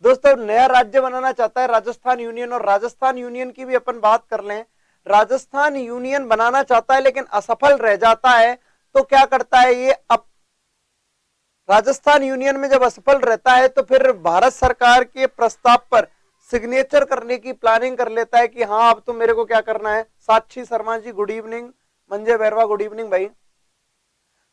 दोस्तों नया राज्य बनाना चाहता है राजस्थान यूनियन, और राजस्थान यूनियन की भी अपन बात कर लें। राजस्थान यूनियन बनाना चाहता है लेकिन असफल रह जाता है, तो क्या करता है ये, अब राजस्थान यूनियन में जब असफल रहता है तो फिर भारत सरकार के प्रस्ताव पर सिग्नेचर करने की प्लानिंग कर लेता है कि हाँ अब तो मेरे को क्या करना है। Sakshi Sharma ji good evening, Manjay Bairwa good evening भाई।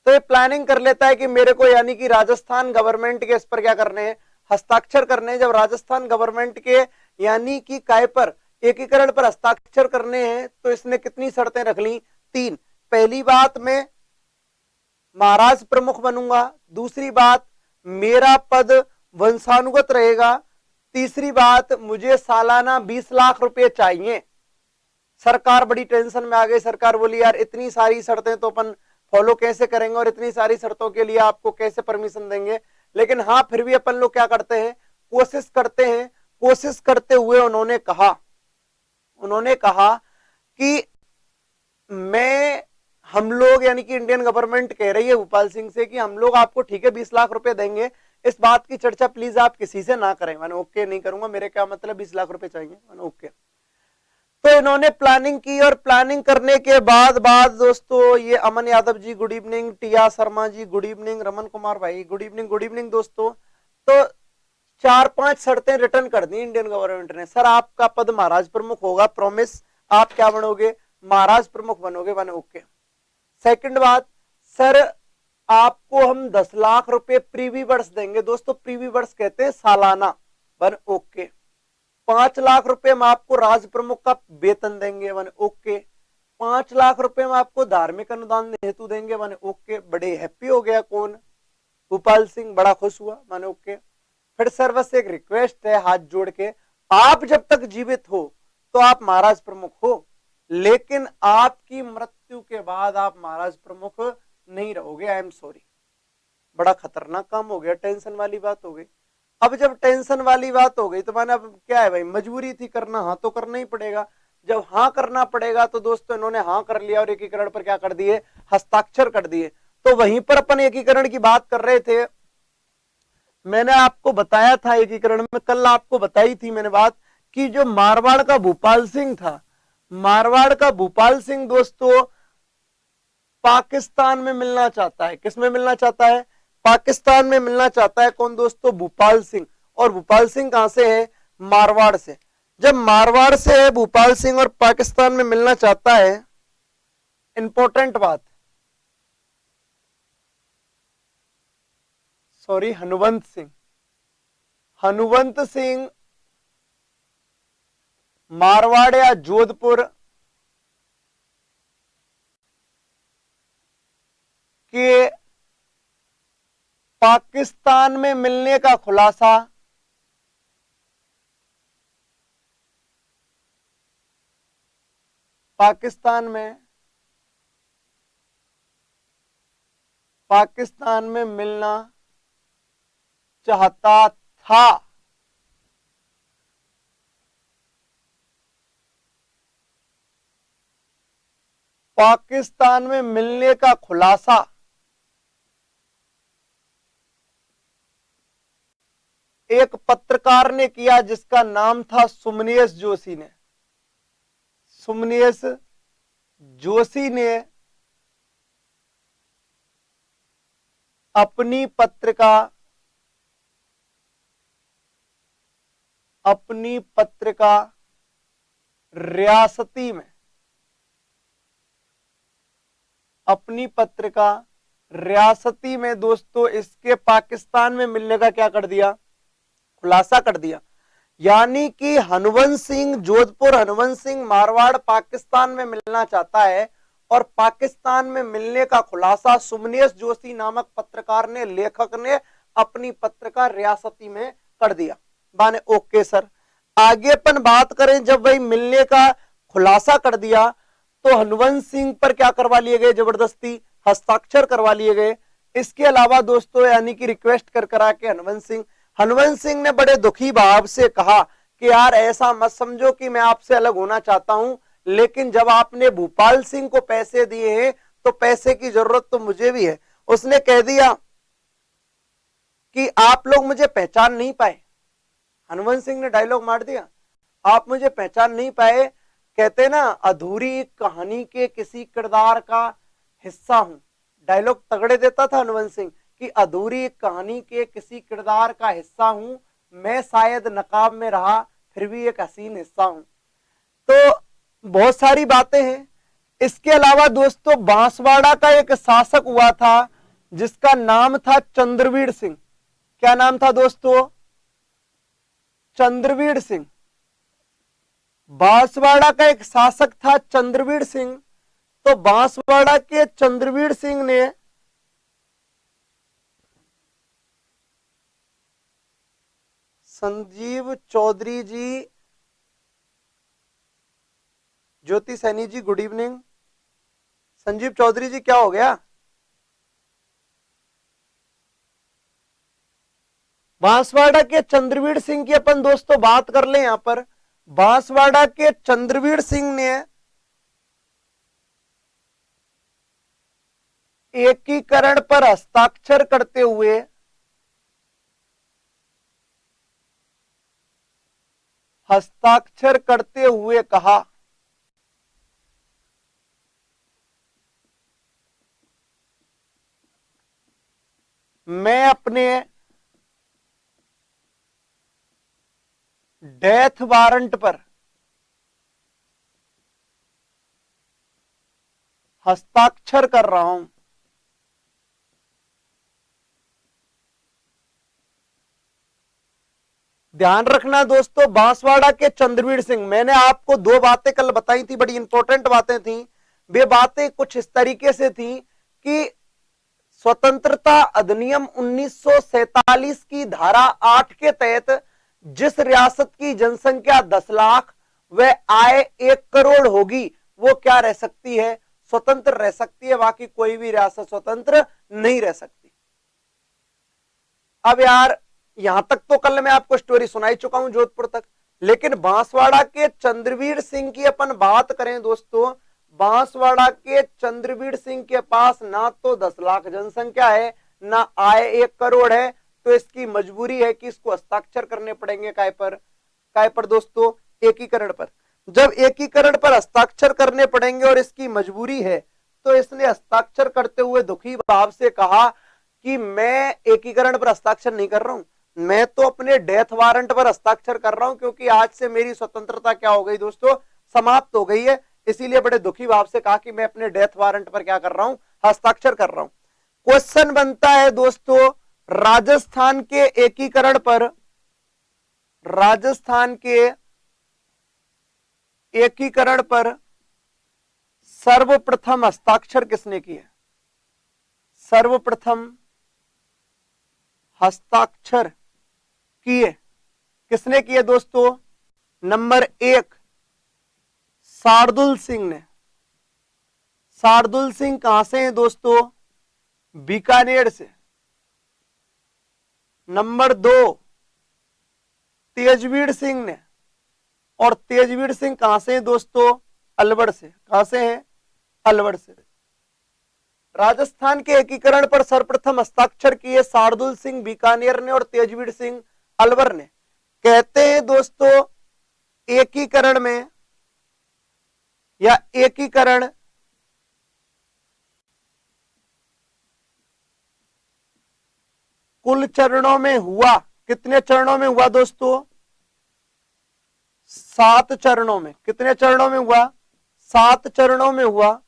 तो ये प्लानिंग कर लेता है कि मेरे को यानी कि राजस्थान गवर्नमेंट के इस पर क्या करने हैं, हस्ताक्षर करने हैं। जब राजस्थान गवर्नमेंट के यानी कि काय पर, एकीकरण पर हस्ताक्षर करने हैं, तो इसने कितनी शर्तें रख ली, 3। पहली बात, मैं महाराज प्रमुख बनूंगा। दूसरी बात, मेरा पद वंशानुगत रहेगा। तीसरी बात, मुझे सालाना 20 लाख रुपए चाहिए। सरकार बड़ी टेंशन में आ गई। सरकार बोली यार इतनी सारी शर्तें तो अपन फॉलो कैसे करेंगे और इतनी सारी शर्तों के लिए आपको कैसे परमिशन देंगे। लेकिन हाँ फिर भी अपन लोग क्या करते हैं, कोशिश करते हैं। कोशिश करते हुए उन्होंने कहा कि हम लोग यानी कि इंडियन गवर्नमेंट कह रही है भूपाल सिंह से कि हम लोग आपको ठीक है 20 लाख रुपए देंगे, इस बात की चर्चा प्लीज आप किसी से ना करें। मैंने ओके नहीं करूंगा, मेरे क्या मतलब 20 लाख रुपए चाहिए। मैंने ओके। तो इन्होंने प्लानिंग की, और प्लानिंग करने के बाद दोस्तों ये अमन यादव जी गुड इवनिंग, टिया शर्मा जी गुड इवनिंग, रमन कुमार भाई गुड इवनिंग दोस्तों। तो 4-5 शर्तें रिटर्न कर दी इंडियन गवर्नमेंट ने। सर आपका पद महाराज प्रमुख होगा, प्रॉमिस, आप क्या बनोगे, महाराज प्रमुख बनोगे। मैंने ओके। सेकंड बात, सर आपको हम 10 लाख रुपए प्रीवी वर्ष देंगे। दोस्तों प्रीवी वर्ष कहते हैं सालाना। One okay. 5 लाख रुपए में आपको राज प्रमुख का वेतन देंगे। One okay. 5 लाख रुपए में आपको धार्मिक अनुदान हेतु देंगे। One okay. बड़े हैप्पी हो गया कौन, भूपाल सिंह, बड़ा खुश हुआ। मैंने ओके। फिर सर बस एक रिक्वेस्ट है हाथ जोड़ के, आप जब तक जीवित हो तो आप महाराज प्रमुख हो, लेकिन आपकी मृत्यु के बाद आप महाराज प्रमुख नहीं रहोगे। I am sorry. बड़ा खतरनाक काम हो गया, टेंशन वाली बात हो गई। अब जब टेंशन वाली बात हो गई तो मैंने, अब क्या है भाई, मजबूरी थी करना, हाँ तो करना ही पड़ेगा। जब हाँ करना पड़ेगा तो दोस्तों इन्होंने हाँ कर लिया और एकीकरण पर क्या कर दिए, हस्ताक्षर कर दिए। तो वहीं पर अपन एकीकरण की बात कर रहे थे। मैंने आपको बताया था एकीकरण में, कल आपको बताई थी मैंने बात, कि जो मारवाड़ का भूपाल सिंह था, मारवाड़ का भूपाल सिंह दोस्तों पाकिस्तान में मिलना चाहता है। किस में मिलना चाहता है, पाकिस्तान में मिलना चाहता है। कौन दोस्तों, भूपाल सिंह। और भूपाल सिंह कहां से है, मारवाड़ से। जब मारवाड़ से है भूपाल सिंह और पाकिस्तान में मिलना चाहता है, इंपॉर्टेंट बात, सॉरी, हनुवंत सिंह, हनुवंत सिंह मारवाड़ या जोधपुर के पाकिस्तान में मिलने का खुलासा पाकिस्तान में मिलना चाहता था। पाकिस्तान में मिलने का खुलासा एक पत्रकार ने किया जिसका नाम था सुमनेश जोशी ने। सुमनेश जोशी ने अपनी पत्रिका रियासती में, दोस्तों इसके पाकिस्तान में मिलने का क्या कर दिया, खुलासा कर दिया। यानी कि हनुवंत सिंह जोधपुर, हनुवंत सिंह मारवाड़ पाकिस्तान में मिलना चाहता है, और पाकिस्तान में मिलने का खुलासा सुमनेश जोशी नामक पत्रकार ने, लेखक ने अपनी पत्रिका रियासती में कर दिया। माने ओके सर। आगे अपन बात करें, जब वही मिलने का खुलासा कर दिया तो हनुवंत सिंह पर क्या करवा लिए गए, जबरदस्ती हस्ताक्षर करवा लिए गए। इसके अलावा दोस्तों यानी कि रिक्वेस्ट कर करा के हनुवंत सिंह ने बड़े दुखी भाव से कहा कि यार ऐसा मत समझो कि मैं आपसे अलग होना चाहता हूं, लेकिन जब आपने भूपाल सिंह को पैसे दिए हैं तो पैसे की जरूरत तो मुझे भी है। उसने कह दिया कि आप लोग मुझे पहचान नहीं पाए, हनुवंश सिंह ने डायलॉग मार दिया, आप मुझे पहचान नहीं पाए, कहते ना अधूरी कहानी के किसी किरदार का हिस्सा हूं। डायलॉग तगड़े देता था हनुवंश सिंह कि अधूरी कहानी के किसी किरदार का हिस्सा हूं, मैं शायद नकाब में रहा फिर भी एक हसीन हिस्सा हूं। तो बहुत सारी बातें हैं। इसके अलावा दोस्तों बांसवाड़ा का एक शासक हुआ था जिसका नाम था चंद्रवीर सिंह। क्या नाम था दोस्तों? चंद्रवीर सिंह। बांसवाड़ा का एक शासक था चंद्रवीर सिंह। तो बांसवाड़ा के चंद्रवीर सिंह ने संजीव चौधरी जी, ज्योति सैनी जी गुड इवनिंग। संजीव चौधरी जी क्या हो गया? बांसवाड़ा के चंद्रवीर सिंह की अपन दोस्तों बात कर ले। यहां पर बांसवाड़ा के चंद्रवीर सिंह ने एकीकरण पर हस्ताक्षर करते हुए कहा, मैं अपने डेथ वारंट पर हस्ताक्षर कर रहा हूं। ध्यान रखना दोस्तों, बांसवाड़ा के चंद्रवीर सिंह, मैंने आपको दो बातें कल बताई थी, बड़ी इंपॉर्टेंट बातें थी। वे बातें कुछ इस तरीके से थी कि स्वतंत्रता अधिनियम 1947 की धारा 8 के तहत जिस रियासत की जनसंख्या 10 लाख व आय 1 करोड़ होगी वो क्या रह सकती है? स्वतंत्र रह सकती है। बाकी कोई भी रियासत स्वतंत्र नहीं रह सकती। अब यार यहां तक तो कल मैं आपको स्टोरी सुनाई चुका हूं जोधपुर तक, लेकिन बांसवाड़ा के चंद्रवीर सिंह की अपन बात करें दोस्तों, बांसवाड़ा के चंद्रवीर सिंह के पास ना तो 10 लाख जनसंख्या है, ना आय 1 करोड़ है। तो इसकी मजबूरी है कि इसको हस्ताक्षर करने पड़ेंगे काय पर दोस्तों? एकीकरण पर। जब एकीकरण पर हस्ताक्षर करने पड़ेंगे और इसकी मजबूरी है, तो इसने हस्ताक्षर करते हुए दुखी भाव से कहा कि मैं एकीकरण पर हस्ताक्षर नहीं कर रहा हूं, मैं तो अपने डेथ वारंट पर हस्ताक्षर कर रहा हूं, क्योंकि आज से मेरी स्वतंत्रता क्या हो गई दोस्तों? समाप्त हो गई है। इसीलिए बड़े दुखी भाव से कहा कि मैं अपने डेथ वारंट पर क्या कर रहा हूं? हस्ताक्षर कर रहा हूं। क्वेश्चन बनता है दोस्तों, राजस्थान के एकीकरण पर, राजस्थान के एकीकरण पर सर्वप्रथम हस्ताक्षर किसने किए? सर्वप्रथम हस्ताक्षर किए किसने किए दोस्तों? नंबर 1 शार्दुल सिंह ने। शार्दुल सिंह कहां से हैं दोस्तों? बीकानेर से। नंबर 2 तेजवीर सिंह ने, और तेजवीर सिंह कहां से हैं दोस्तों? अलवर से। कहां से हैं? अलवर से। राजस्थान के एकीकरण पर सर्वप्रथम हस्ताक्षर किए शार्दुल सिंह बीकानेर ने और तेजवीर सिंह अलवर ने। कहते हैं दोस्तों एकीकरण में या एकीकरण कुल चरणों में हुआ। कितने चरणों में हुआ दोस्तों? 7 चरणों में। कितने चरणों में हुआ? 7 चरणों में हुआ।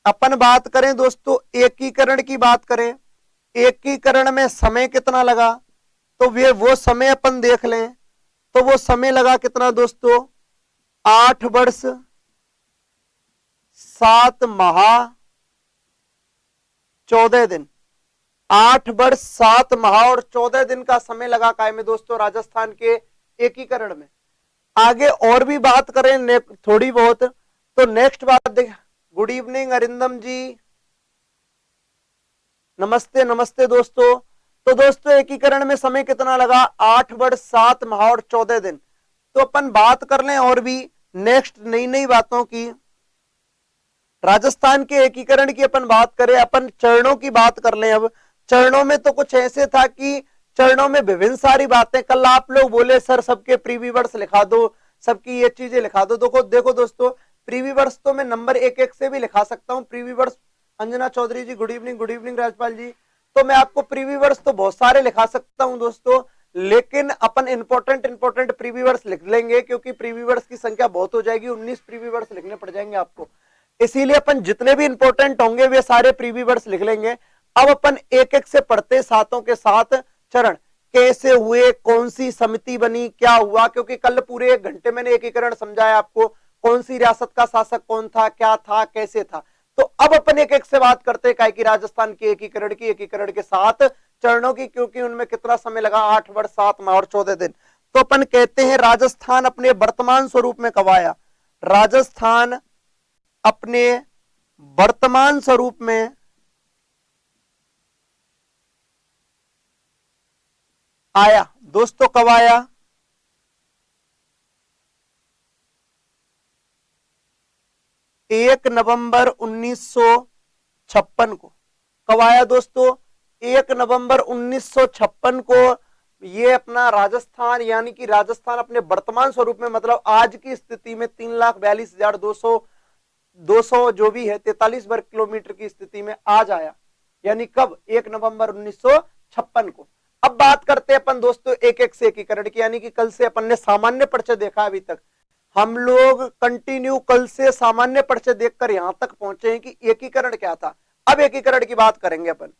अपन बात करें दोस्तों एकीकरण की बात करें, एकीकरण में समय कितना लगा, तो वो समय अपन देख लें तो वो समय लगा कितना दोस्तों? 8 वर्ष 7 माह 14 दिन। 8 वर्ष 7 माह और 14 दिन का समय लगा काय में दोस्तों राजस्थान के एकीकरण में। आगे और भी बात करें थोड़ी बहुत, तो नेक्स्ट बात देख। गुड इवनिंग अरिंदम जी, नमस्ते नमस्ते दोस्तों। तो दोस्तों एकीकरण में समय कितना लगा? 8 वर्ष 7 माह और 14 दिन। तो अपन बात कर लें और भी नेक्स्ट नई नई बातों की। राजस्थान के एकीकरण की अपन बात करें, अपन चरणों की बात कर लें। अब चरणों में तो कुछ ऐसे था कि चरणों में विभिन्न सारी बातें। कल आप लोग बोले सर सबके प्रीव्यूअर्स लिखा दो, सबकी ये चीजें लिखा दो। देखो दोस्तों, प्रीव्यूअर्स तो मैं नंबर एक एक से भी लिखा सकता हूँ। प्रीव्यूअर्स अंजना चौधरी जी गुड इवनिंग राजपाल जी, तो मैं आपको प्रीव्यूअर्स तो बहुत सारे लिखा सकता हूं दोस्तों, लेकिन अपन इंपॉर्टेंट प्रीव्यूअर्स लिख लेंगे, क्योंकि प्रीव्यूअर्स की संख्या बहुत हो जाएगी, 19 प्रीव्यूअर्स लिखने पड़ जाएंगे आपको। इसीलिए अपन जितने भी इंपॉर्टेंट होंगे वे सारे प्रीव्यूअर्स लिख लेंगे। अब अपन एक एक से पढ़ते सातों के साथ चरण कैसे हुए, कौन सी समिति बनी, क्या हुआ, क्योंकि कल पूरे 1 घंटे मैंने एकीकरण समझाया आपको, कौन सी रियासत का शासक कौन था, क्या था, कैसे था। तो अब अपन एक एक से बात करते हैं कि राजस्थान के एकीकरण के 7 चरणों की, क्योंकि उनमें कितना समय लगा, 8 वर्ष 7 माह और 14 दिन। तो अपन कहते हैं राजस्थान अपने वर्तमान स्वरूप में कब आया? राजस्थान अपने वर्तमान स्वरूप में आया दोस्तों, कब आया? 1 नवंबर 1956 को। कब आया दोस्तों? 1 नवंबर 1956 को ये अपना राजस्थान, यानी कि राजस्थान अपने वर्तमान स्वरूप में, मतलब आज की स्थिति में 3,42,200 जो भी है 43 वर्ग किलोमीटर की स्थिति में आज आया। यानी कब? 1 नवंबर 1956 को। अब बात करते हैं अपन दोस्तों एक एक से एकीकरण की, यानी कि कल से अपन ने सामान्य परिचय देखा, अभी तक हम लोग कंटिन्यू कल से सामान्य परिचय देखकर यहां तक पहुंचे हैं कि एकीकरण क्या था। अब एकीकरण की बात करेंगे अपन।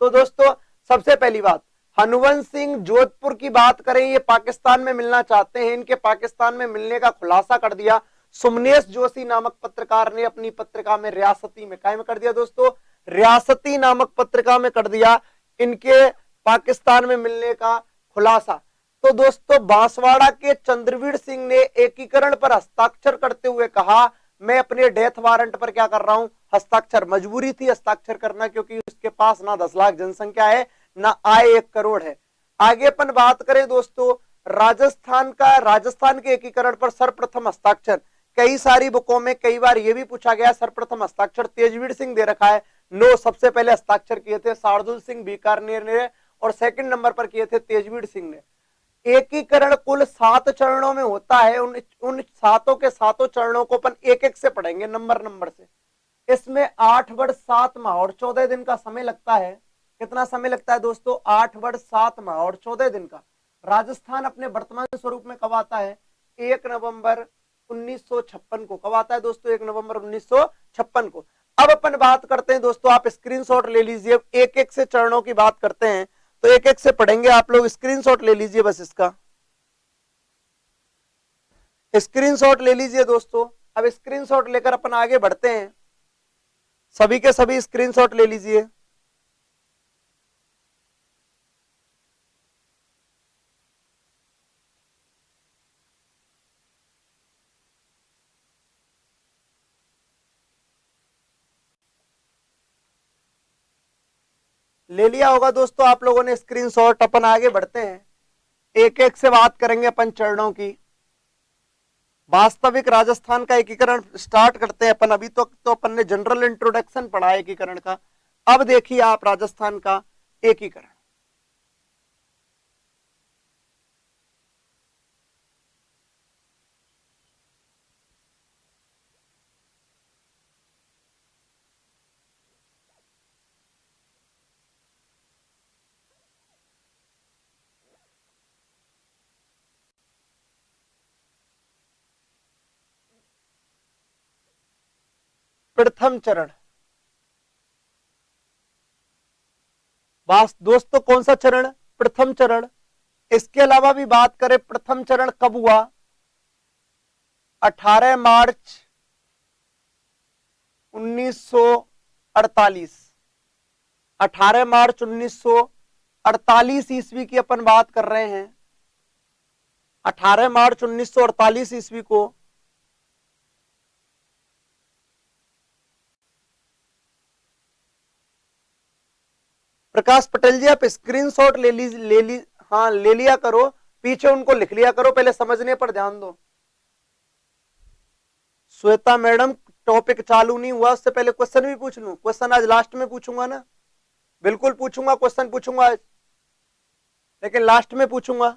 तो दोस्तों सबसे पहली बात, हनुवंश सिंह जोधपुर की बात करें, ये पाकिस्तान में मिलना चाहते हैं, इनके पाकिस्तान में मिलने का खुलासा कर दिया सुमनेश जोशी नामक पत्रकार ने अपनी पत्रिका में, रियासती में, कायम कर दिया दोस्तों, रियासती नामक पत्रिका में कर दिया इनके पाकिस्तान में मिलने का खुलासा। तो दोस्तों बांसवाड़ा के चंद्रवीर सिंह ने एकीकरण पर हस्ताक्षर करते हुए कहा, मैं अपने डेथ वारंट पर क्या कर रहा हूं? हस्ताक्षर। मजबूरी थी हस्ताक्षर करना, क्योंकि उसके पास ना 10 लाख जनसंख्या है, ना आय 1 करोड़ है। आगे अपन बात करें दोस्तों राजस्थान के एकीकरण पर सर्वप्रथम हस्ताक्षर, कई सारी बुकों में कई बार यह भी पूछा गया सर्वप्रथम हस्ताक्षर तेजवीर सिंह दे रखा है। नो, सबसे पहले हस्ताक्षर किए थे शार्दुल सिंह बीकानेर ने, और सेकंड नंबर पर किए थे तेजवीर सिंह ने। एकीकरण कुल 7 चरणों में होता है, उन सातों के सातों चरणों को अपन एक एक से पढ़ेंगे नंबर से। इसमें 8 वर्ष 7 माह और 14 दिन का समय लगता है। कितना समय लगता है दोस्तों? 8 वर्ष 7 माह और 14 दिन का। राजस्थान अपने वर्तमान स्वरूप में कब आता है? 1 नवंबर 1956 को। कब आता है दोस्तों? 1 नवंबर 1956 को। अब अपन बात करते हैं दोस्तों, आप स्क्रीनशॉट ले लीजिए, एक एक से चरणों की बात करते हैं, तो एक एक से पढ़ेंगे, आप लोग स्क्रीनशॉट ले लीजिए, बस इसका स्क्रीनशॉट ले लीजिए दोस्तों। अब स्क्रीनशॉट लेकर अपन आगे बढ़ते हैं, सभी के सभी स्क्रीनशॉट ले लीजिए। ले लिया होगा दोस्तों आप लोगों ने स्क्रीनशॉट। अपन आगे बढ़ते हैं, एक एक से बात करेंगे अपन चरणों की। वास्तविक राजस्थान का एकीकरण स्टार्ट करते हैं अपन। अभी तो अपन ने जनरल इंट्रोडक्शन पढ़ा है एकीकरण का। अब देखिए आप राजस्थान का एकीकरण। प्रथम चरण, दोस्तों कौन सा चरण? प्रथम चरण। इसके अलावा भी बात करें, प्रथम चरण कब हुआ? 18 मार्च 1948। 18 मार्च 1948 ईस्वी की अपन बात कर रहे हैं। 18 मार्च 1948 ईस्वी को प्रकाश पटेल जी आप स्क्रीनशॉट ले लिया करो, पीछे उनको लिख लिया करो, पहले समझने पर ध्यान दो। श्वेता मैडम टॉपिक चालू नहीं हुआ उससे पहले क्वेश्चन भी पूछ लूं? क्वेश्चन आज लास्ट में पूछूंगा ना, बिल्कुल पूछूंगा, क्वेश्चन पूछूंगा आज। लेकिन लास्ट में पूछूंगा